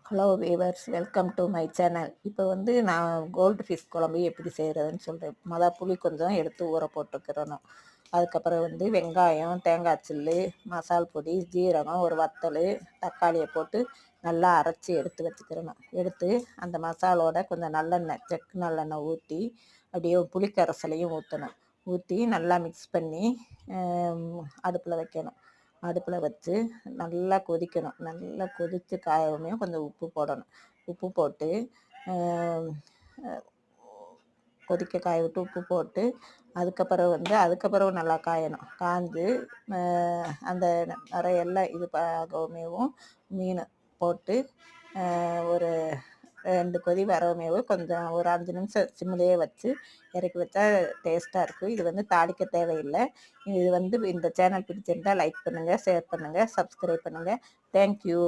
Hello viewers, welcome to my channel. இப்போ வந்து நான் கோல்டு ஃபிஷ் குழம்பு எப்படி செய்கிறதுன்னு சொல்கிறேன். புளி கொஞ்சம் எடுத்து ஊற போட்டுக்கிறணும். அதுக்கப்புறம் வந்து வெங்காயம், தேங்காய் சில்லு, மசால் பொடி, ஜீரகம், ஒரு வத்தல், தக்காளியை போட்டு நல்லா அரைச்சி எடுத்து வச்சுக்கிறணும். எடுத்து அந்த மசாலோட கொஞ்சம் நல்லெண்ணெய், செக்கு நல்லெண்ணெய் ஊற்றி அப்படியே புளிக்கரைசலையும் ஊற்றணும். ஊற்றி நல்லா மிக்ஸ் பண்ணி அடுப்பில் வைக்கணும். அடுப்பில் வச்சு நல்லா கொதிக்கணும். நல்லா கொதித்து காயவுமே கொஞ்சம் உப்பு போடணும். உப்பு போட்டு கொதிக்க காய விட்டு உப்பு போட்டு அதுக்கப்புறம் நல்லா காயணும். காய்ஞ்சு அந்த நிறையெல்லாம் இது ஆகவுமேவும் மீன் போட்டு ஒரு 2 கொதி வரவுமேவும் கொஞ்சம் ஒரு 5 நிமிஷம் சிம்மிலேயே வச்சு இறக்கி வச்சா டேஸ்ட்டாக இருக்கும். இது வந்து தாளிக்க தேவையில்லை. இது வந்து இந்த சேனல் பிடிச்சிருந்தால் லைக் பண்ணுங்கள், ஷேர் பண்ணுங்கள், சப்ஸ்கிரைப் பண்ணுங்கள். தேங்க்யூ.